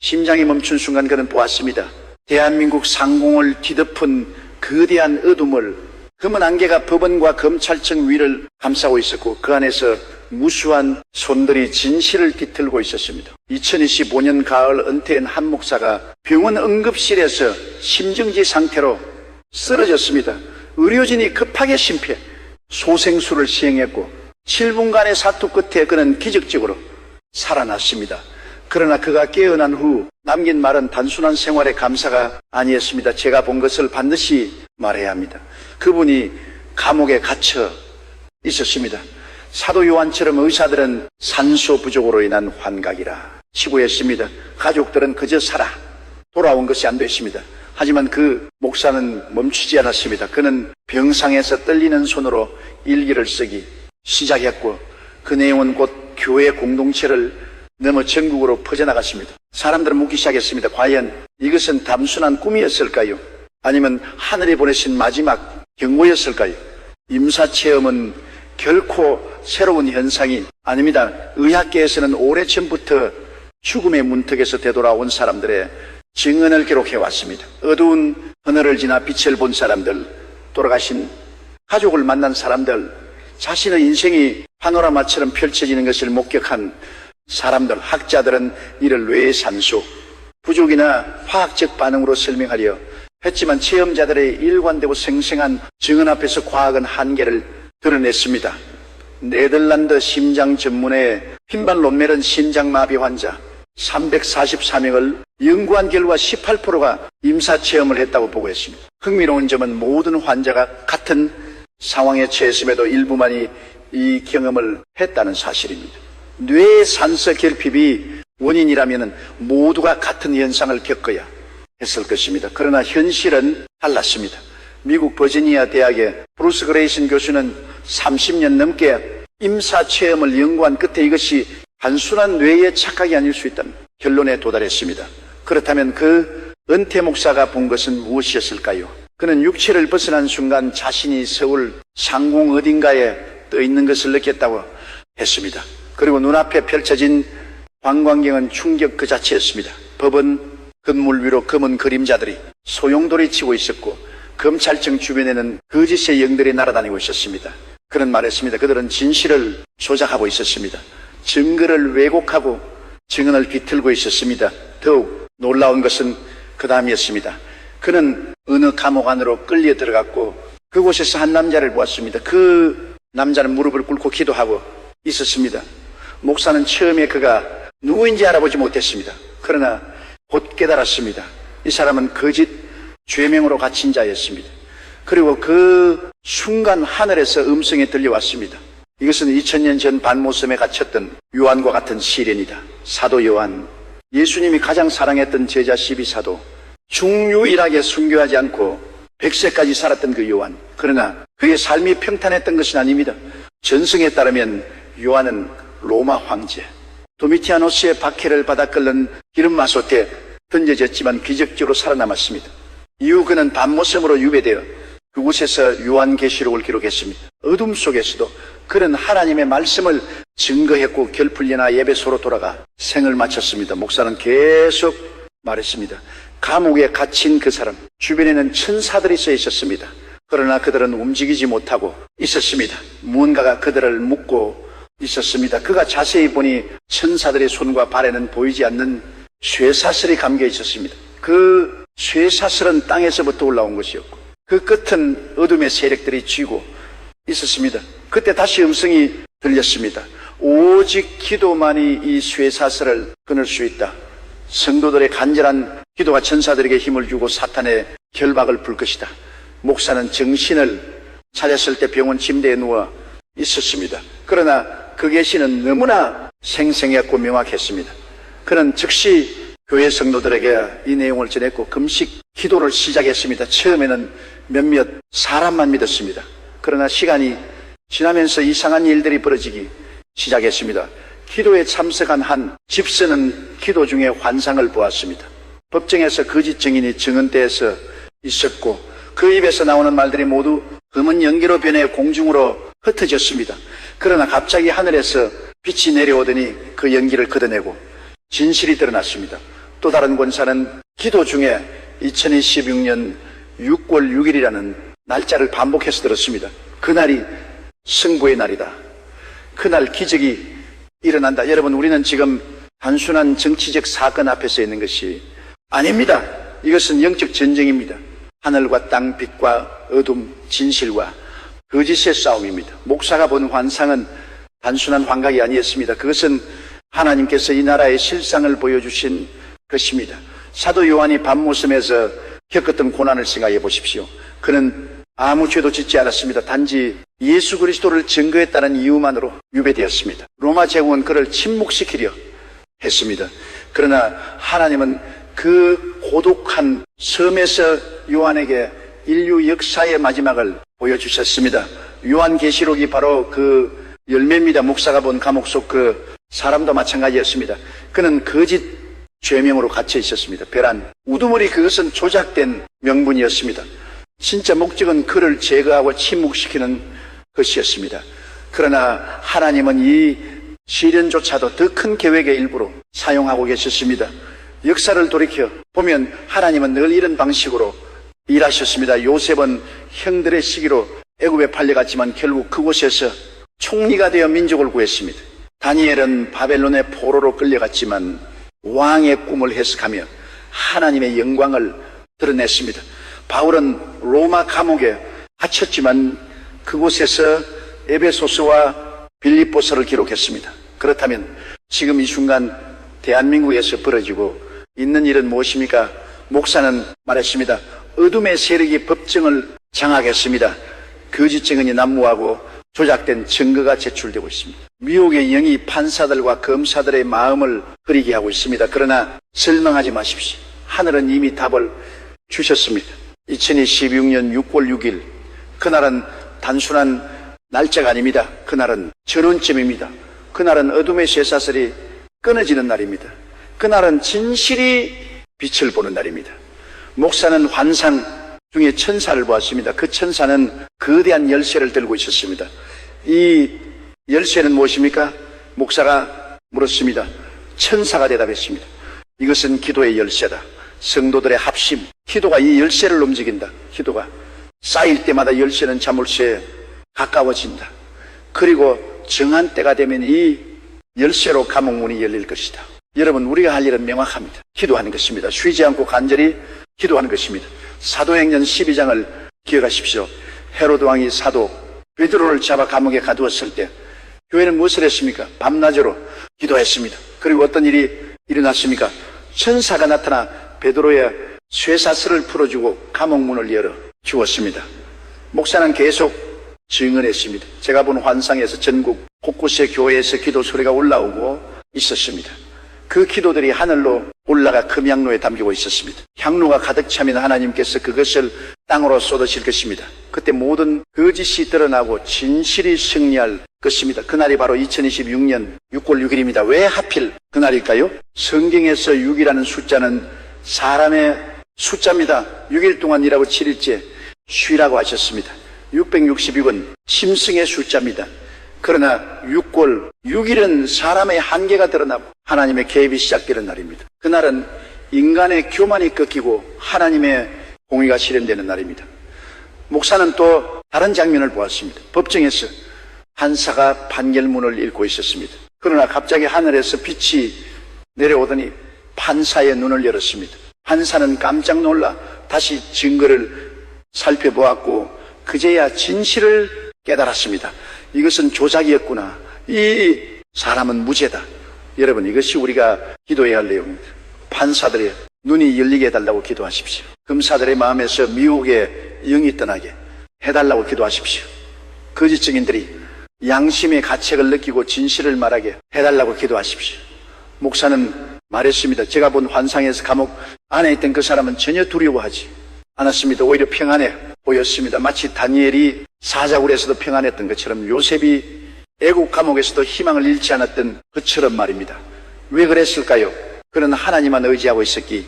심장이 멈춘 순간 그는 보았습니다. 대한민국 상공을 뒤덮은 거대한 어둠을 검은 안개가 법원과 검찰청 위를 감싸고 있었고 그 안에서 무수한 손들이 진실을 뒤틀고 있었습니다. 2025년 가을 은퇴한 한 목사가 병원 응급실에서 심정지 상태로 쓰러졌습니다. 의료진이 급하게 심폐, 소생술을 시행했고 7분간의 사투 끝에 그는 기적적으로 살아났습니다. 그러나 그가 깨어난 후 남긴 말은 단순한 생활의 감사가 아니었습니다. 제가 본 것을 반드시 말해야 합니다. 그분이 감옥에 갇혀 있었습니다. 사도 요한처럼 의사들은 산소 부족으로 인한 환각이라 치부했습니다. 가족들은 그저 살아 돌아온 것이 안 됐습니다. 하지만 그 목사는 멈추지 않았습니다. 그는 병상에서 떨리는 손으로 일기를 쓰기 시작했고 그 내용은 곧 교회 공동체를 넘어 전국으로 퍼져나갔습니다. 사람들은 묻기 시작했습니다. 과연 이것은 단순한 꿈이었을까요? 아니면 하늘이 보내신 마지막 경고였을까요? 임사체험은 결코 새로운 현상이 아닙니다. 의학계에서는 오래전부터 죽음의 문턱에서 되돌아온 사람들의 증언을 기록해왔습니다. 어두운 하늘을 지나 빛을 본 사람들, 돌아가신 가족을 만난 사람들, 자신의 인생이 파노라마처럼 펼쳐지는 것을 목격한 사람들, 학자들은 이를 뇌의 산소 부족이나 화학적 반응으로 설명하려 했지만 체험자들의 일관되고 생생한 증언 앞에서 과학은 한계를 드러냈습니다. 네덜란드 심장 전문의 핀반 롬멜은 심장마비 환자 344명을 연구한 결과 18%가 임사체험을 했다고 보고했습니다. 흥미로운 점은 모든 환자가 같은 상황에 처했음에도 일부만이 이 경험을 했다는 사실입니다. 뇌의 산소 결핍이 원인이라면 모두가 같은 현상을 겪어야 했을 것입니다. 그러나 현실은 달랐습니다. 미국 버지니아 대학의 브루스 그레이슨 교수는 30년 넘게 임사체험을 연구한 끝에 이것이 단순한 뇌의 착각이 아닐 수 있다는 결론에 도달했습니다. 그렇다면 그 은퇴 목사가 본 것은 무엇이었을까요? 그는 육체를 벗어난 순간 자신이 서울 상공 어딘가에 떠 있는 것을 느꼈다고 했습니다. 그리고 눈앞에 펼쳐진 광광경은 충격 그 자체였습니다. 법원 건물 위로 검은 그림자들이 소용돌이 치고 있었고 검찰청 주변에는 거짓의 영들이 날아다니고 있었습니다. 그런 말했습니다. 그들은 진실을 조작하고 있었습니다. 증거를 왜곡하고 증언을 비틀고 있었습니다. 더욱 놀라운 것은 그 다음이었습니다. 그는 어느 감옥 안으로 끌려 들어갔고 그곳에서 한 남자를 보았습니다. 그 남자는 무릎을 꿇고 기도하고 있었습니다. 목사는 처음에 그가 누구인지 알아보지 못했습니다. 그러나 곧 깨달았습니다. 이 사람은 거짓 죄명으로 갇힌 자였습니다. 그리고 그 순간 하늘에서 음성이 들려왔습니다. 이것은 2000년 전 반모섬에 갇혔던 요한과 같은 시련이다. 사도 요한, 예수님이 가장 사랑했던 제자 12사도, 중유일하게 순교하지 않고 100세까지 살았던 그 요한. 그러나 그의 삶이 평탄했던 것은 아닙니다. 전승에 따르면 요한은 로마 황제, 도미티아노스의 박해를 받아 끓는 기름마솥에 던져졌지만 기적적으로 살아남았습니다. 이후 그는 반모섬으로 유배되어 그곳에서 요한계시록을 기록했습니다. 어둠 속에서도 그는 하나님의 말씀을 증거했고 결풀리나 예배소로 돌아가 생을 마쳤습니다. 목사는 계속 말했습니다. 감옥에 갇힌 그 사람 주변에는 천사들이 서 있었습니다. 그러나 그들은 움직이지 못하고 있었습니다. 무언가가 그들을 묶고 있었습니다. 그가 자세히 보니 천사들의 손과 발에는 보이지 않는 쇠사슬이 감겨 있었습니다. 그 쇠사슬은 땅에서부터 올라온 것이었고 그 끝은 어둠의 세력들이 쥐고 있었습니다. 그때 다시 음성이 들렸습니다. 오직 기도만이 이 쇠사슬을 끊을 수 있다. 성도들의 간절한 기도가 천사들에게 힘을 주고 사탄의 결박을 풀 것이다. 목사는 정신을 차렸을 때 병원 침대에 누워 있었습니다. 그러나 그 계시는 너무나 생생했고 명확했습니다. 그는 즉시 교회 성도들에게 이 내용을 전했고 금식 기도를 시작했습니다. 처음에는 몇몇 사람만 믿었습니다. 그러나 시간이 지나면서 이상한 일들이 벌어지기 시작했습니다. 기도에 참석한 한 집사는 기도 중에 환상을 보았습니다. 법정에서 거짓 증인이 증언대에서 있었고 그 입에서 나오는 말들이 모두 검은 연기로 변해 공중으로 흩어졌습니다. 그러나 갑자기 하늘에서 빛이 내려오더니 그 연기를 걷어내고 진실이 드러났습니다. 또 다른 권사는 기도 중에 2016년 6월 6일이라는 날짜를 반복해서 들었습니다. 그날이 승부의 날이다. 그날 기적이 일어난다. 여러분, 우리는 지금 단순한 정치적 사건 앞에 서 있는 것이 아닙니다. 이것은 영적 전쟁입니다. 하늘과 땅, 빛과 어둠, 진실과 거짓의 싸움입니다. 목사가 본 환상은 단순한 환각이 아니었습니다. 그것은 하나님께서 이 나라의 실상을 보여주신 것입니다. 사도 요한이 밤모섬에서 겪었던 고난을 생각해 보십시오. 그는 아무 죄도 짓지 않았습니다. 단지 예수 그리스도를 증거했다는 이유만으로 유배되었습니다. 로마 제국은 그를 침묵시키려 했습니다. 그러나 하나님은 그 고독한 섬에서 요한에게 인류 역사의 마지막을 보여주셨습니다. 요한계시록이 바로 그 열매입니다. 목사가 본 감옥 속 그 사람도 마찬가지였습니다. 그는 거짓 죄명으로 갇혀 있었습니다. 벼란 우두머리, 그것은 조작된 명분이었습니다. 진짜 목적은 그를 제거하고 침묵시키는 것이었습니다. 그러나 하나님은 이 시련조차도 더 큰 계획의 일부로 사용하고 계셨습니다. 역사를 돌이켜 보면 하나님은 늘 이런 방식으로 일하셨습니다. 요셉은 형들의 시기로 애굽에 팔려갔지만 결국 그곳에서 총리가 되어 민족을 구했습니다. 다니엘은 바벨론의 포로로 끌려갔지만 왕의 꿈을 해석하며 하나님의 영광을 드러냈습니다. 바울은 로마 감옥에 갇혔지만 그곳에서 에베소서와 빌립보서를 기록했습니다. 그렇다면 지금 이 순간 대한민국에서 벌어지고 있는 일은 무엇입니까? 목사는 말했습니다. 어둠의 세력이 법정을 장악했습니다. 거짓 증언이 난무하고 조작된 증거가 제출되고 있습니다. 미혹의 영이 판사들과 검사들의 마음을 흐리게 하고 있습니다. 그러나 설명하지 마십시오. 하늘은 이미 답을 주셨습니다. 2016년 6월 6일, 그날은 단순한 날짜가 아닙니다. 그날은 전원점입니다. 그날은 어둠의 쇠사슬이 끊어지는 날입니다. 그날은 진실이 빛을 보는 날입니다. 목사는 환상 중에 천사를 보았습니다. 그 천사는 거대한 열쇠를 들고 있었습니다. 이 열쇠는 무엇입니까? 목사가 물었습니다. 천사가 대답했습니다. 이것은 기도의 열쇠다. 성도들의 합심, 기도가 이 열쇠를 움직인다. 기도가 쌓일 때마다 열쇠는 자물쇠에 가까워진다. 그리고 정한 때가 되면 이 열쇠로 감옥문이 열릴 것이다. 여러분, 우리가 할 일은 명확합니다. 기도하는 것입니다. 쉬지 않고 간절히 기도하는 것입니다. 사도행전 12장을 기억하십시오. 헤로드 왕이 사도 베드로를 잡아 감옥에 가두었을 때 교회는 무엇을 했습니까? 밤낮으로 기도했습니다. 그리고 어떤 일이 일어났습니까? 천사가 나타나 베드로의 쇠사슬을 풀어주고 감옥문을 열어 주었습니다. 목사는 계속 증언했습니다. 제가 본 환상에서 전국 곳곳의 교회에서 기도 소리가 올라오고 있었습니다. 그 기도들이 하늘로 올라가 금향로에 담기고 있었습니다. 향로가 가득 차면 하나님께서 그것을 땅으로 쏟으실 것입니다. 그때 모든 거짓이 드러나고 진실이 승리할 것입니다. 그날이 바로 2026년 6월 6일입니다. 왜 하필 그날일까요? 성경에서 6이라는 숫자는 사람의 숫자입니다. 6일 동안 일하고 7일째 쉬라고 하셨습니다. 666은 짐승의 숫자입니다. 그러나 6월 6일은 사람의 한계가 드러나고 하나님의 개입이 시작되는 날입니다. 그날은 인간의 교만이 꺾이고 하나님의 공의가 실현되는 날입니다. 목사는 또 다른 장면을 보았습니다. 법정에서 판사가 판결문을 읽고 있었습니다. 그러나 갑자기 하늘에서 빛이 내려오더니 판사의 눈을 열었습니다. 판사는 깜짝 놀라 다시 증거를 살펴보았고 그제야 진실을 깨달았습니다. 이것은 조작이었구나. 이 사람은 무죄다. 여러분, 이것이 우리가 기도해야 할 내용입니다. 판사들의 눈이 열리게 해달라고 기도하십시오. 검사들의 마음에서 미혹의 영이 떠나게 해달라고 기도하십시오. 거짓 증인들이 양심의 가책을 느끼고 진실을 말하게 해달라고 기도하십시오. 목사는 말했습니다. 제가 본 환상에서 감옥 안에 있던 그 사람은 전혀 두려워하지 않았습니다. 오히려 평안해 보였습니다. 마치 다니엘이 사자굴에서도 평안했던 것처럼, 요셉이 애국 감옥에서도 희망을 잃지 않았던 것처럼 말입니다. 왜 그랬을까요? 그는 하나님만 의지하고 있었기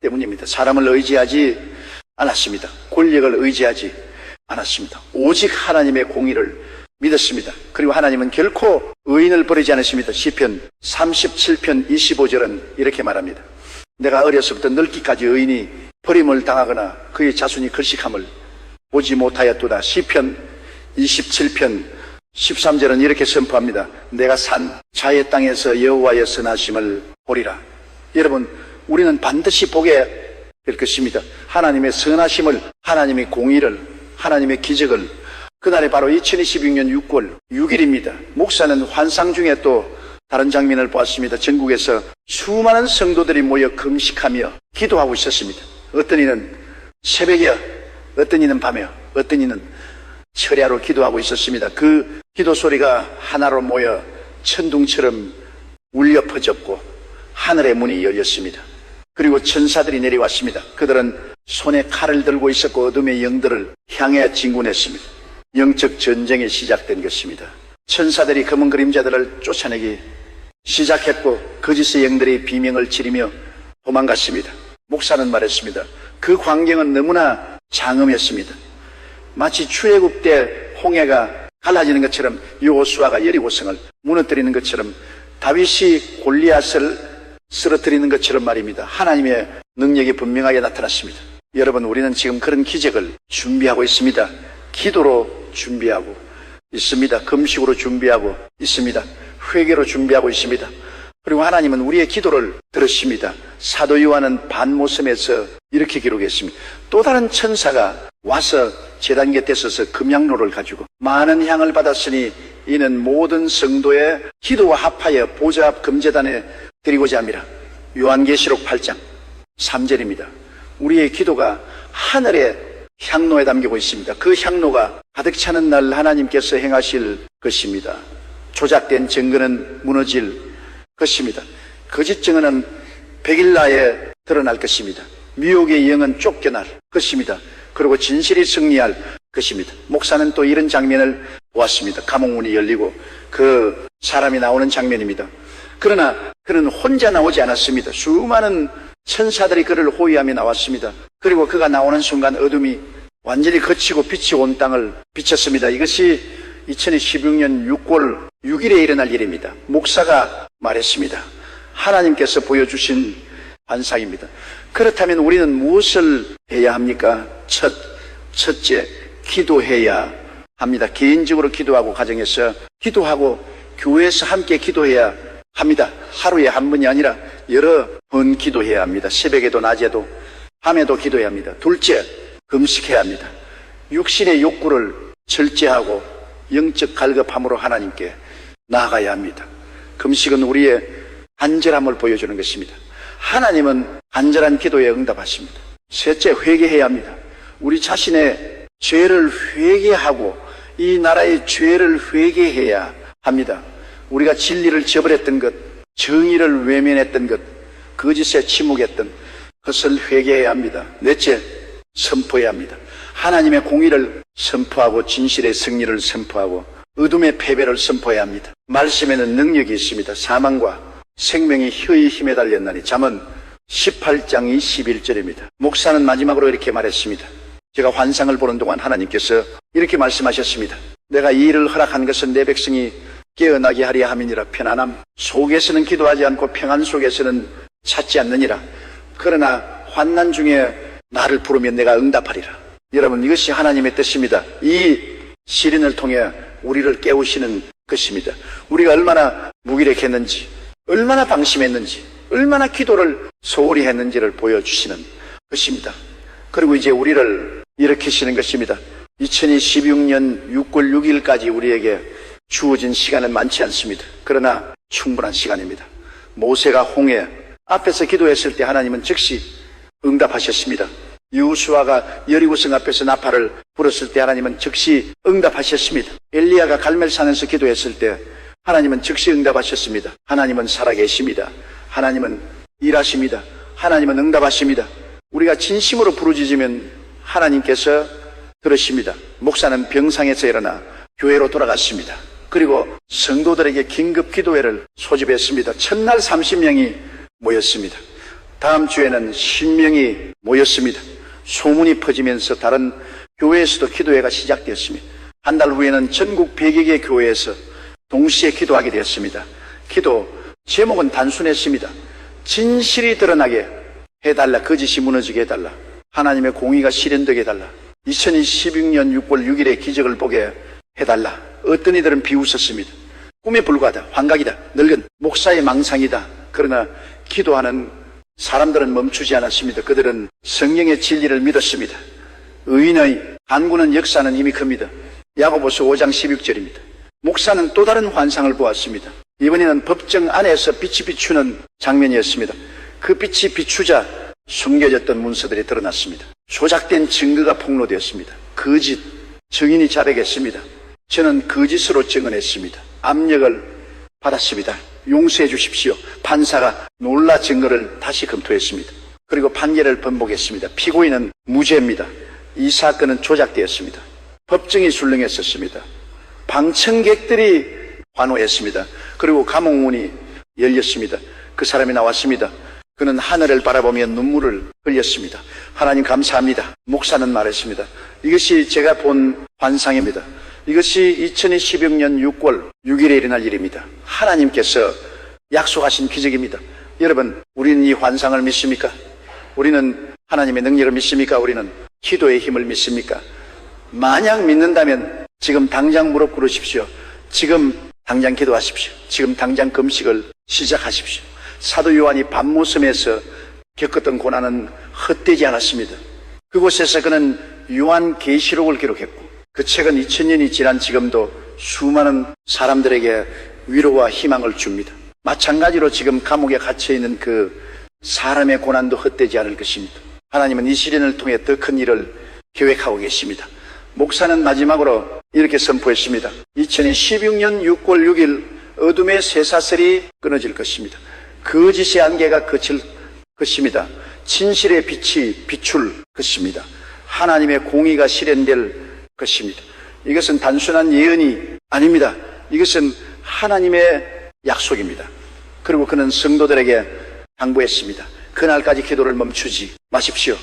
때문입니다. 사람을 의지하지 않았습니다. 권력을 의지하지 않았습니다. 오직 하나님의 공의를 믿었습니다. 그리고 하나님은 결코 의인을 버리지 않으십니다. 시편 37편 25절은 이렇게 말합니다. 내가 어려서부터 늙기까지 의인이 버림을 당하거나 그의 자손이 걸식함을 보지 못하였도다. 시편 27편 13절은 이렇게 선포합니다. 내가 산 자의 땅에서 여호와의 선하심을 보리라. 여러분, 우리는 반드시 보게 될 것입니다. 하나님의 선하심을, 하나님의 공의를, 하나님의 기적을. 그날이 바로 2026년 6월 6일입니다. 목사는 환상 중에 또 다른 장면을 보았습니다. 전국에서 수많은 성도들이 모여 금식하며 기도하고 있었습니다. 어떤 이는 새벽에, 어떤 이는 밤에, 어떤 이는 철야로 기도하고 있었습니다. 그 기도 소리가 하나로 모여 천둥처럼 울려 퍼졌고 하늘의 문이 열렸습니다. 그리고 천사들이 내려왔습니다. 그들은 손에 칼을 들고 있었고 어둠의 영들을 향해 진군했습니다. 영적 전쟁이 시작된 것입니다. 천사들이 검은 그림자들을 쫓아내기 시작했고 거짓의 영들이 비명을 지르며 도망갔습니다. 목사는 말했습니다. 그 광경은 너무나 장엄했습니다. 마치 출애굽 때 홍해가 갈라지는 것처럼 여호수아가 여리고성을 무너뜨리는 것처럼 다윗이 골리앗을 쓰러뜨리는 것처럼 말입니다. 하나님의 능력이 분명하게 나타났습니다. 여러분, 우리는 지금 그런 기적을 준비하고 있습니다. 기도로 준비하고 있습니다. 금식으로 준비하고 있습니다. 회개로 준비하고 있습니다. 그리고 하나님은 우리의 기도를 들으십니다. 사도 요한은 반모섬에서 이렇게 기록했습니다. 또 다른 천사가 와서 제단 곁에 서서 금향로를 가지고 많은 향을 받았으니 이는 모든 성도의 기도와 합하여 보좌 앞 금제단에 드리고자 함이라. 요한계시록 8장 3절입니다. 우리의 기도가 하늘의 향로에 담기고 있습니다. 그 향로가 가득 차는 날 하나님께서 행하실 것입니다. 조작된 증거는 무너질 것입니다. 거짓 증언은 백일나에 드러날 것입니다. 미혹의 영은 쫓겨날 것입니다. 그리고 진실이 승리할 것입니다. 목사는 또 이런 장면을 보았습니다. 감옥문이 열리고 그 사람이 나오는 장면입니다. 그러나 그는 혼자 나오지 않았습니다. 수많은 천사들이 그를 호위하며 나왔습니다. 그리고 그가 나오는 순간 어둠이 완전히 거치고 빛이 온 땅을 비쳤습니다. 이것이 2016년 6월 6일에 일어날 일입니다. 목사가 말했습니다. 하나님께서 보여주신 환상입니다. 그렇다면 우리는 무엇을 해야 합니까? 첫째, 기도해야 합니다. 개인적으로 기도하고 가정에서 기도하고 교회에서 함께 기도해야 합니다. 하루에 한 번이 아니라 여러 번 기도해야 합니다. 새벽에도 낮에도 밤에도 기도해야 합니다. 둘째, 금식해야 합니다. 육신의 욕구를 절제하고 영적 갈급함으로 하나님께 나아가야 합니다. 금식은 우리의 간절함을 보여주는 것입니다. 하나님은 간절한 기도에 응답하십니다. 셋째, 회개해야 합니다. 우리 자신의 죄를 회개하고 이 나라의 죄를 회개해야 합니다. 우리가 진리를 저버렸던 것, 정의를 외면했던 것, 거짓에 침묵했던 것을 회개해야 합니다. 넷째, 선포해야 합니다. 하나님의 공의를 선포하고 진실의 승리를 선포하고 어둠의 패배를 선포해야 합니다. 말씀에는 능력이 있습니다. 사망과 생명이 혀의 힘에 달렸나니. 잠언 18장 21절입니다. 목사는 마지막으로 이렇게 말했습니다. 제가 환상을 보는 동안 하나님께서 이렇게 말씀하셨습니다. 내가 이 일을 허락한 것은 내 백성이 깨어나게 하려 함이니라. 편안함 속에서는 기도하지 않고 평안 속에서는 찾지 않느니라. 그러나 환난 중에 나를 부르면 내가 응답하리라. 여러분, 이것이 하나님의 뜻입니다. 이 시련을 통해 우리를 깨우시는 것입니다. 우리가 얼마나 무기력했는지, 얼마나 방심했는지, 얼마나 기도를 소홀히 했는지를 보여주시는 것입니다. 그리고 이제 우리를 일으키시는 것입니다. 2016년 6월 6일까지 우리에게 주어진 시간은 많지 않습니다. 그러나 충분한 시간입니다. 모세가 홍해 앞에서 기도했을 때 하나님은 즉시 응답하셨습니다. 여호수아가 여리고성 앞에서 나팔을 불었을 때 하나님은 즉시 응답하셨습니다. 엘리야가 갈멜산에서 기도했을 때 하나님은 즉시 응답하셨습니다. 하나님은 살아계십니다. 하나님은 일하십니다. 하나님은 응답하십니다. 우리가 진심으로 부르짖으면 하나님께서 들으십니다. 목사는 병상에서 일어나 교회로 돌아갔습니다. 그리고 성도들에게 긴급 기도회를 소집했습니다. 첫날 30명이 모였습니다. 다음 주에는 10명이 모였습니다. 소문이 퍼지면서 다른 교회에서도 기도회가 시작되었습니다. 한 달 후에는 전국 100여 개 교회에서 동시에 기도하게 되었습니다. 기도 제목은 단순했습니다. 진실이 드러나게 해달라. 거짓이 무너지게 해달라. 하나님의 공의가 실현되게 해달라. 2016년 6월 6일에 기적을 보게 해달라. 어떤 이들은 비웃었습니다. 꿈에 불과하다. 환각이다. 늙은 목사의 망상이다. 그러나 기도하는 사람들은 멈추지 않았습니다. 그들은 성령의 진리를 믿었습니다. 의인의 간구는 역사는 이미 큽니다. 야고보서 5장 16절입니다. 목사는 또 다른 환상을 보았습니다. 이번에는 법정 안에서 빛이 비추는 장면이었습니다. 그 빛이 비추자 숨겨졌던 문서들이 드러났습니다. 조작된 증거가 폭로되었습니다. 거짓 증인이 자백했습니다. 저는 거짓으로 증언했습니다. 압력을 받았습니다. 용서해 주십시오. 판사가 놀라 증거를 다시 검토했습니다. 그리고 판결을 번복했습니다. 피고인은 무죄입니다. 이 사건은 조작되었습니다. 법정이 술렁했었습니다. 방청객들이 환호했습니다. 그리고 감옥문이 열렸습니다. 그 사람이 나왔습니다. 그는 하늘을 바라보며 눈물을 흘렸습니다. 하나님 감사합니다. 목사는 말했습니다. 이것이 제가 본 환상입니다. 이것이 2016년 6월 6일에 일어날 일입니다. 하나님께서 약속하신 기적입니다. 여러분, 우리는 이 환상을 믿습니까? 우리는 하나님의 능력을 믿습니까? 우리는 기도의 힘을 믿습니까? 만약 믿는다면 지금 당장 무릎 꿇으십시오. 지금 당장 기도하십시오. 지금 당장 금식을 시작하십시오. 사도 요한이 밤모섬에서 겪었던 고난은 헛되지 않았습니다. 그곳에서 그는 요한계시록을 기록했고 그 책은 2000년이 지난 지금도 수많은 사람들에게 위로와 희망을 줍니다. 마찬가지로 지금 감옥에 갇혀있는 그 사람의 고난도 헛되지 않을 것입니다. 하나님은 이 시련을 통해 더 큰 일을 계획하고 계십니다. 목사는 마지막으로 이렇게 선포했습니다. 2016년 6월 6일 어둠의 쇠사슬이 끊어질 것입니다. 거짓의 안개가 거칠 것입니다. 진실의 빛이 비출 것입니다. 하나님의 공의가 실현될 것입니다. 이것은 단순한 예언이 아닙니다. 이것은 하나님의 약속입니다. 그리고 그는 성도들에게 당부했습니다. 그날까지 기도를 멈추지 마십시오.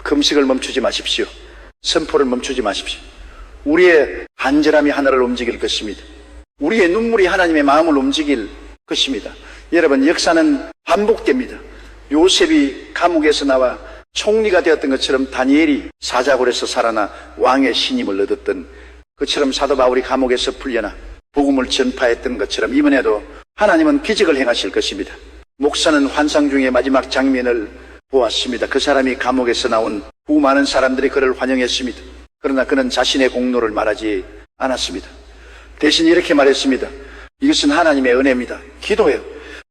금식을 멈추지 마십시오. 선포를 멈추지 마십시오. 우리의 간절함이 하나를 움직일 것입니다. 우리의 눈물이 하나님의 마음을 움직일 것입니다. 여러분, 역사는 반복됩니다. 요셉이 감옥에서 나와 총리가 되었던 것처럼 다니엘이 사자굴에서 살아나 왕의 신임을 얻었던 것처럼 사도 바울이 감옥에서 풀려나 복음을 전파했던 것처럼 이번에도 하나님은 기적을 행하실 것입니다. 목사는 환상 중에 마지막 장면을 보았습니다. 그 사람이 감옥에서 나온 후 많은 사람들이 그를 환영했습니다. 그러나 그는 자신의 공로를 말하지 않았습니다. 대신 이렇게 말했습니다. 이것은 하나님의 은혜입니다. 기도해요.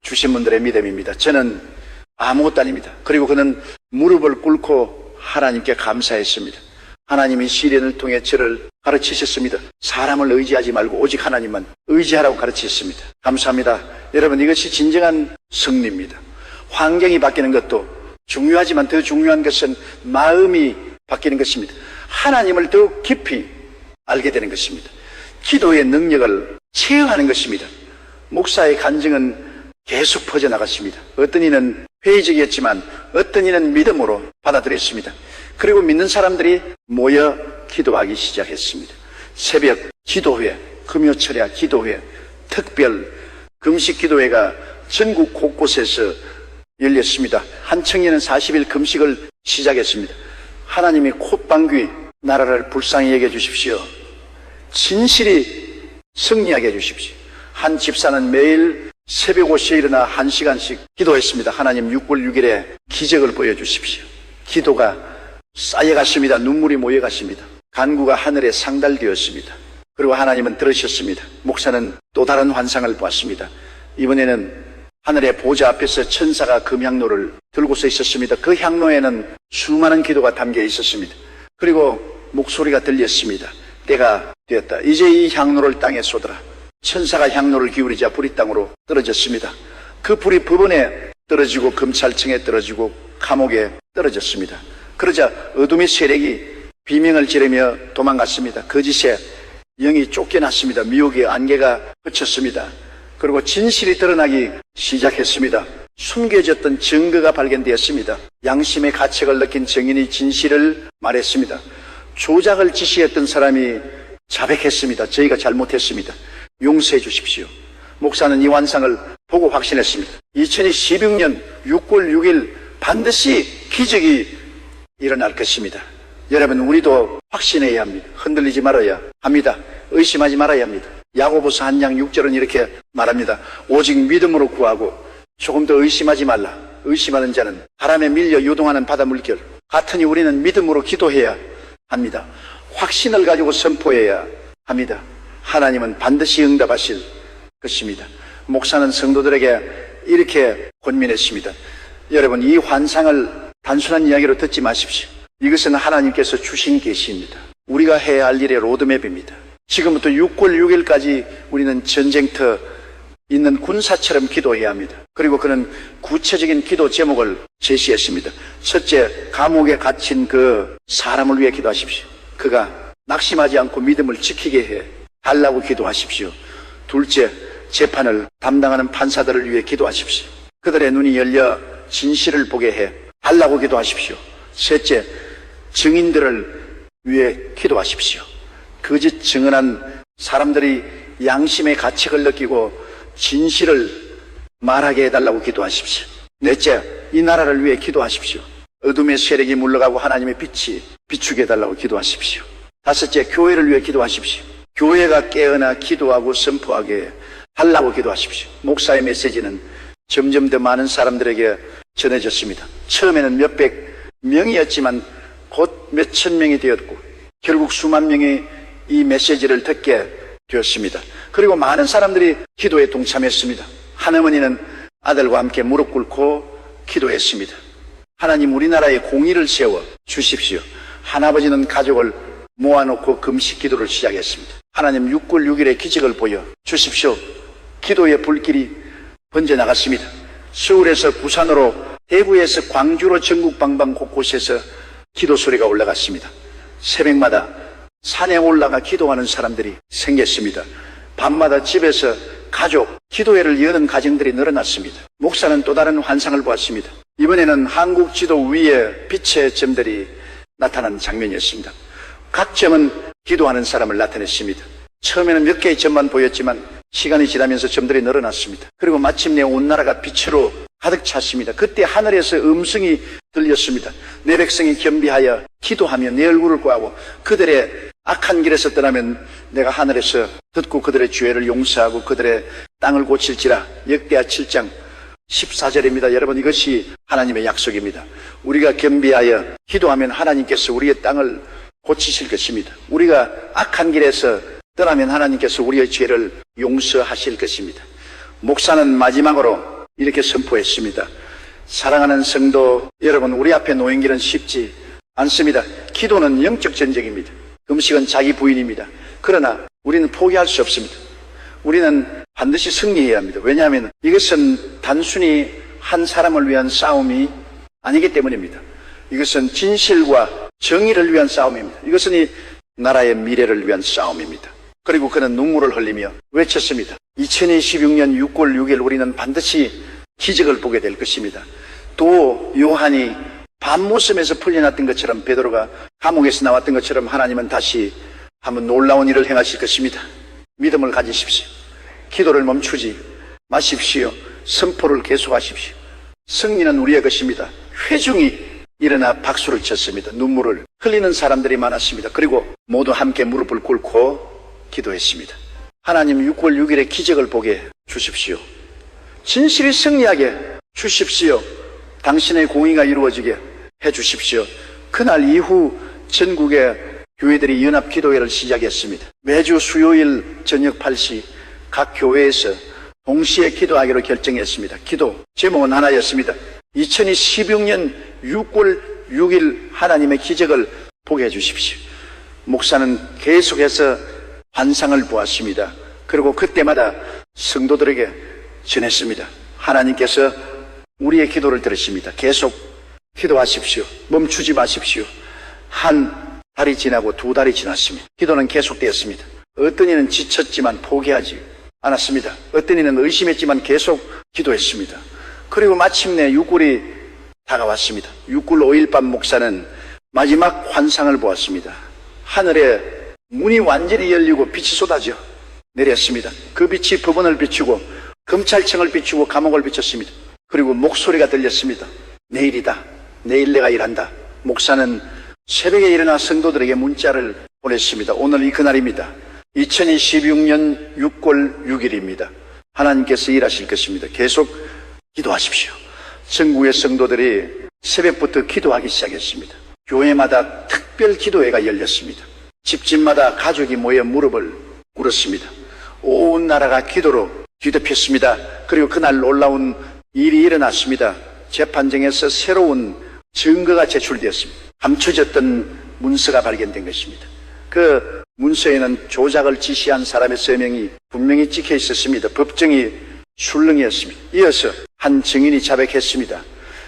주신 분들의 믿음입니다. 저는 아무것도 아닙니다. 그리고 그는 무릎을 꿇고 하나님께 감사했습니다. 하나님이 시련을 통해 저를 가르치셨습니다. 사람을 의지하지 말고 오직 하나님만 의지하라고 가르치셨습니다. 감사합니다. 여러분, 이것이 진정한 승리입니다. 환경이 바뀌는 것도 중요하지만 더 중요한 것은 마음이 바뀌는 것입니다. 하나님을 더욱 깊이 알게 되는 것입니다. 기도의 능력을 체험하는 것입니다. 목사의 간증은 계속 퍼져나갔습니다. 어떤 이는 회의적이었지만 어떤 이는 믿음으로 받아들였습니다. 그리고 믿는 사람들이 모여 기도하기 시작했습니다. 새벽 기도회, 금요철야 기도회, 특별 금식 기도회가 전국 곳곳에서 열렸습니다. 한 청년은 40일 금식을 시작했습니다. 하나님이 콧방귀 나라를 불쌍히 여겨 주십시오. 진실이 승리하게 해주십시오. 한 집사는 매일 새벽 5시에 일어나 1시간씩 기도했습니다. 하나님 6월 6일에 기적을 보여주십시오. 기도가 쌓여갔습니다. 눈물이 모여갔습니다. 간구가 하늘에 상달되었습니다. 그리고 하나님은 들으셨습니다. 목사는 또 다른 환상을 보았습니다. 이번에는 하늘의 보좌 앞에서 천사가 금향로를 들고서 있었습니다. 그 향로에는 수많은 기도가 담겨 있었습니다. 그리고 목소리가 들렸습니다. 때가 되었다. 이제 이 향로를 땅에 쏟아라. 천사가 향로를 기울이자 불이 땅으로 떨어졌습니다. 그 불이 법원에 떨어지고 검찰청에 떨어지고 감옥에 떨어졌습니다. 그러자 어둠의 세력이 비명을 지르며 도망갔습니다. 거짓에 영이 쫓겨났습니다. 미혹의 안개가 그쳤습니다. 그리고 진실이 드러나기 시작했습니다. 숨겨졌던 증거가 발견되었습니다. 양심의 가책을 느낀 증인이 진실을 말했습니다. 조작을 지시했던 사람이 자백했습니다. 저희가 잘못했습니다. 용서해 주십시오. 목사는 이 환상을 보고 확신했습니다. 2016년 6월 6일 반드시 기적이 일어날 것입니다. 여러분, 우리도 확신해야 합니다. 흔들리지 말아야 합니다. 의심하지 말아야 합니다. 야고보서 1장 6절은 이렇게 말합니다. 오직 믿음으로 구하고 조금 더 의심하지 말라. 의심하는 자는 바람에 밀려 요동하는 바다 물결 같으니 우리는 믿음으로 기도해야 합니다. 확신을 가지고 선포해야 합니다. 하나님은 반드시 응답하실 것입니다. 목사는 성도들에게 이렇게 권면했습니다. 여러분, 이 환상을 단순한 이야기로 듣지 마십시오. 이것은 하나님께서 주신 계시입니다. 우리가 해야 할 일의 로드맵입니다. 지금부터 6월 6일까지 우리는 전쟁터 있는 군사처럼 기도해야 합니다. 그리고 그는 구체적인 기도 제목을 제시했습니다. 첫째, 감옥에 갇힌 그 사람을 위해 기도하십시오. 그가 낙심하지 않고 믿음을 지키게 해 달라고 기도하십시오. 둘째, 재판을 담당하는 판사들을 위해 기도하십시오. 그들의 눈이 열려 진실을 보게 해 달라고 기도하십시오. 셋째, 증인들을 위해 기도하십시오. 거짓 증언한 사람들이 양심의 가책을 느끼고 진실을 말하게 해달라고 기도하십시오. 넷째, 이 나라를 위해 기도하십시오. 어둠의 세력이 물러가고 하나님의 빛이 비추게 해달라고 기도하십시오. 다섯째, 교회를 위해 기도하십시오. 교회가 깨어나 기도하고 선포하게 하려고 기도하십시오. 목사의 메시지는 점점 더 많은 사람들에게 전해졌습니다. 처음에는 몇백 명이었지만 곧 몇천 명이 되었고 결국 수만 명이 이 메시지를 듣게 되었습니다. 그리고 많은 사람들이 기도에 동참했습니다. 한어머니는 아들과 함께 무릎 꿇고 기도했습니다. 하나님, 우리나라에 공의를 세워 주십시오. 한아버지는 가족을 모아놓고 금식 기도를 시작했습니다. 하나님, 6월 6일의 기적을 보여 주십시오. 기도의 불길이 번져나갔습니다. 서울에서 부산으로, 대구에서 광주로 전국 방방 곳곳에서 기도 소리가 올라갔습니다. 새벽마다 산에 올라가 기도하는 사람들이 생겼습니다. 밤마다 집에서 가족 기도회를 여는 가정들이 늘어났습니다. 목사는 또 다른 환상을 보았습니다. 이번에는 한국 지도 위에 빛의 점들이 나타난 장면이었습니다. 각 점은 기도하는 사람을 나타냈습니다. 처음에는 몇 개의 점만 보였지만 시간이 지나면서 점들이 늘어났습니다. 그리고 마침내 온 나라가 빛으로 가득 찼습니다. 그때 하늘에서 음성이 들렸습니다. 내 백성이 겸비하여 기도하며 내 얼굴을 구하고 그들의 악한 길에서 떠나면 내가 하늘에서 듣고 그들의 죄를 용서하고 그들의 땅을 고칠지라. 역대하 7장 14절입니다. 여러분, 이것이 하나님의 약속입니다. 우리가 겸비하여 기도하면 하나님께서 우리의 땅을 고치실 것입니다. 우리가 악한 길에서 떠나면 하나님께서 우리의 죄를 용서하실 것입니다. 목사는 마지막으로 이렇게 선포했습니다. 사랑하는 성도 여러분, 우리 앞에 놓인 길은 쉽지 않습니다. 기도는 영적 전쟁입니다. 금식은 자기 부인입니다. 그러나 우리는 포기할 수 없습니다. 우리는 반드시 승리해야 합니다. 왜냐하면 이것은 단순히 한 사람을 위한 싸움이 아니기 때문입니다. 이것은 진실과 정의를 위한 싸움입니다. 이것은 이 나라의 미래를 위한 싸움입니다. 그리고 그는 눈물을 흘리며 외쳤습니다. 2026년 6월 6일 우리는 반드시 기적을 보게 될 것입니다. 또 요한이 밤모섬에서 풀려났던 것처럼, 베드로가 감옥에서 나왔던 것처럼 하나님은 다시 한번 놀라운 일을 행하실 것입니다. 믿음을 가지십시오. 기도를 멈추지 마십시오. 선포를 계속하십시오. 승리는 우리의 것입니다. 회중이 일어나 박수를 쳤습니다. 눈물을 흘리는 사람들이 많았습니다. 그리고 모두 함께 무릎을 꿇고 기도했습니다. 하나님, 6월 6일의 기적을 보게 주십시오. 진실이 승리하게 주십시오. 당신의 공의가 이루어지게 해 주십시오. 그날 이후 전국의 교회들이 연합 기도회를 시작했습니다. 매주 수요일 저녁 8시 각 교회에서 동시에 기도하기로 결정했습니다. 기도 제목은 하나였습니다. 2016년 6월 6일 하나님의 기적을 보게 해 주십시오. 목사는 계속해서 환상을 보았습니다. 그리고 그때마다 성도들에게 전했습니다. 하나님께서 우리의 기도를 들으십니다. 계속 기도하십시오. 멈추지 마십시오. 한 달이 지나고 두 달이 지났습니다. 기도는 계속되었습니다. 어떤 이는 지쳤지만 포기하지 않았습니다. 어떤 이는 의심했지만 계속 기도했습니다. 그리고 마침내 6월이 다가왔습니다. 6월 5일 밤 목사는 마지막 환상을 보았습니다. 하늘에 문이 완전히 열리고 빛이 쏟아져 내렸습니다. 그 빛이 법원을 비추고 검찰청을 비추고 감옥을 비췄습니다. 그리고 목소리가 들렸습니다. 내일이다. 내일 내가 일한다. 목사는 새벽에 일어나 성도들에게 문자를 보냈습니다. 오늘 이 그날입니다. 2016년 6월 6일입니다. 하나님께서 일하실 것입니다. 계속 기도하십시오. 전국의 성도들이 새벽부터 기도하기 시작했습니다. 교회마다 특별 기도회가 열렸습니다. 집집마다 가족이 모여 무릎을 꿇었습니다. 온 나라가 기도로 뒤덮였습니다. 그리고 그날 놀라운 일이 일어났습니다. 재판정에서 새로운 증거가 제출되었습니다. 감춰졌던 문서가 발견된 것입니다. 그 문서에는 조작을 지시한 사람의 서명이 분명히 찍혀 있었습니다. 법정이 술렁이었습니다. 이어서 한 증인이 자백했습니다.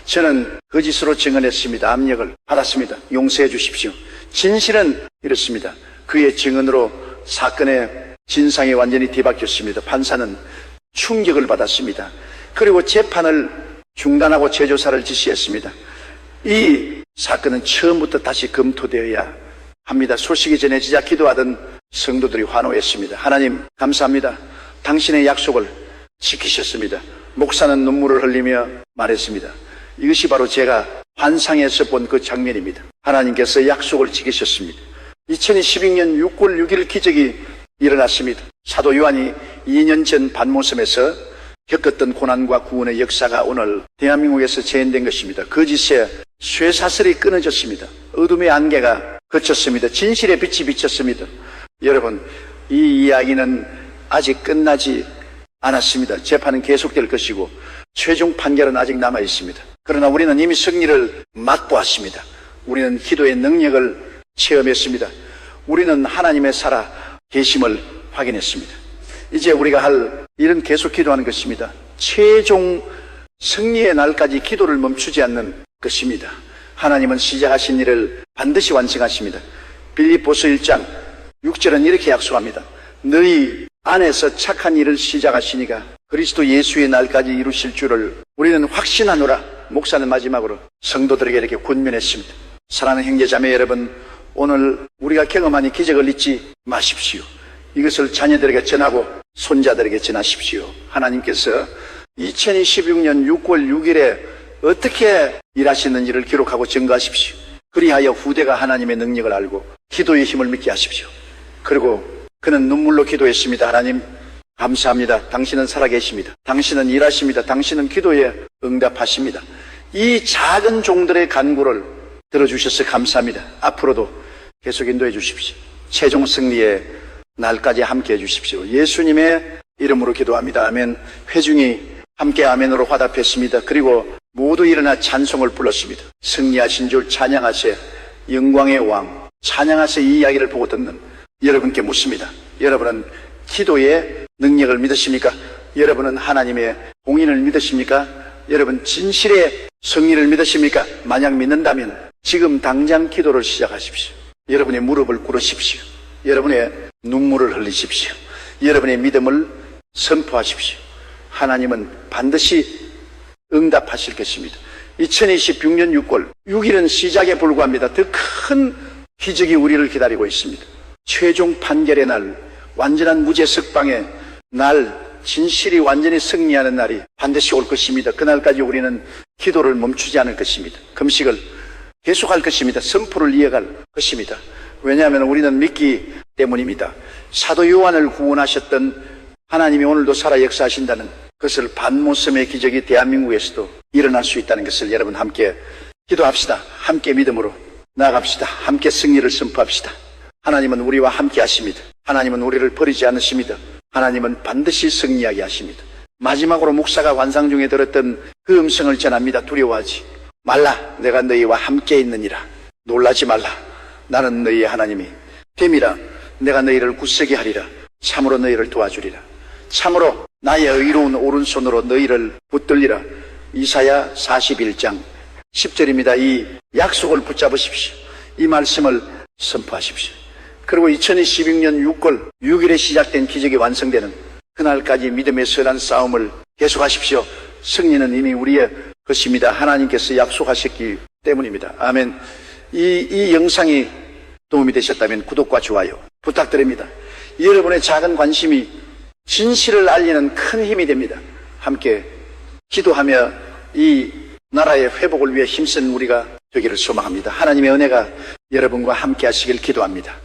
저는 거짓으로 증언했습니다. 압력을 받았습니다. 용서해 주십시오. 진실은 이렇습니다. 그의 증언으로 사건의 진상이 완전히 뒤바뀌었습니다. 판사는 충격을 받았습니다. 그리고 재판을 중단하고 재조사를 지시했습니다. 이 사건은 처음부터 다시 검토되어야 합니다. 소식이 전해지자 기도하던 성도들이 환호했습니다. 하나님 감사합니다. 당신의 약속을 지키셨습니다. 목사는 눈물을 흘리며 말했습니다. 이것이 바로 제가 환상에서 본 그 장면입니다. 하나님께서 약속을 지키셨습니다. 2012년 6월 6일 기적이 일어났습니다. 사도 요한이 2년 전 반모섬에서 겪었던 고난과 구원의 역사가 오늘 대한민국에서 재현된 것입니다. 거짓의 쇠사슬이 끊어졌습니다. 어둠의 안개가 걷혔습니다. 진실의 빛이 비쳤습니다. 여러분, 이 이야기는 아직 끝나지 않았습니다. 재판은 계속될 것이고 최종 판결은 아직 남아 있습니다. 그러나 우리는 이미 승리를 맛보았습니다. 우리는 기도의 능력을 체험했습니다. 우리는 하나님의 살아 계심을 확인했습니다. 이제 우리가 할 일은 계속 기도하는 것입니다. 최종 승리의 날까지 기도를 멈추지 않는 것입니다. 하나님은 시작하신 일을 반드시 완성하십니다. 빌립보서 1장 6절은 이렇게 약속합니다. 너희 안에서 착한 일을 시작하시니가 그리스도 예수의 날까지 이루실 줄을 우리는 확신하노라. 목사는 마지막으로 성도들에게 이렇게 권면했습니다. 사랑하는 형제자매 여러분, 오늘 우리가 경험한 이 기적을 잊지 마십시오. 이것을 자녀들에게 전하고 손자들에게 전하십시오. 하나님께서 2016년 6월 6일에 어떻게 일하시는지를 기록하고 증거하십시오. 그리하여 후대가 하나님의 능력을 알고 기도의 힘을 믿게 하십시오. 그리고 그는 눈물로 기도했습니다. 하나님 감사합니다. 당신은 살아계십니다. 당신은 일하십니다. 당신은 기도에 응답하십니다. 이 작은 종들의 간구를 들어주셔서 감사합니다. 앞으로도 계속 인도해 주십시오. 최종 승리의 날까지 함께 해 주십시오. 예수님의 이름으로 기도합니다. 아멘. 회중이 함께 아멘으로 화답했습니다. 그리고 모두 일어나 찬송을 불렀습니다. 승리하신 줄 찬양하세. 영광의 왕 찬양하세. 이 이야기를 보고 듣는 여러분께 묻습니다. 여러분은 기도의 능력을 믿으십니까? 여러분은 하나님의 공인을 믿으십니까? 여러분 진실의 승리를 믿으십니까? 만약 믿는다면 지금 당장 기도를 시작하십시오. 여러분의 무릎을 꿇으십시오. 여러분의 눈물을 흘리십시오. 여러분의 믿음을 선포하십시오. 하나님은 반드시 응답하실 것입니다. 2026년 6월 6일은 시작에 불과합니다. 더 큰 기적이 우리를 기다리고 있습니다. 최종 판결의 날, 완전한 무죄 석방의 날, 진실이 완전히 승리하는 날이 반드시 올 것입니다. 그날까지 우리는 기도를 멈추지 않을 것입니다. 금식을 계속할 것입니다. 선포를 이어갈 것입니다. 왜냐하면 우리는 믿기 때문입니다. 사도 요한을 구원하셨던 하나님이 오늘도 살아 역사하신다는 것을 반모섬의 기적이 대한민국에서도 일어날 수 있다는 것을 여러분 함께 기도합시다. 함께 믿음으로 나아갑시다. 함께 승리를 선포합시다. 하나님은 우리와 함께 하십니다. 하나님은 우리를 버리지 않으십니다. 하나님은 반드시 승리하게 하십니다. 마지막으로 목사가 환상 중에 들었던 그 음성을 전합니다. 두려워하지 말라. 내가 너희와 함께 있느니라. 놀라지 말라. 나는 너희의 하나님이 됨이라. 내가 너희를 굳세게 하리라. 참으로 너희를 도와주리라. 참으로 나의 의로운 오른손으로 너희를 붙들리라. 이사야 41장 10절입니다. 이 약속을 붙잡으십시오. 이 말씀을 선포하십시오. 그리고 2016년 6월 6일에 시작된 기적이 완성되는 그날까지 믿음의 선한 싸움을 계속하십시오. 승리는 이미 우리의 것입니다. 하나님께서 약속하셨기 때문입니다. 아멘. 이 영상이 도움이 되셨다면 구독과 좋아요 부탁드립니다. 여러분의 작은 관심이 진실을 알리는 큰 힘이 됩니다. 함께 기도하며 이 나라의 회복을 위해 힘쓰는 우리가 되기를 소망합니다. 하나님의 은혜가 여러분과 함께 하시길 기도합니다.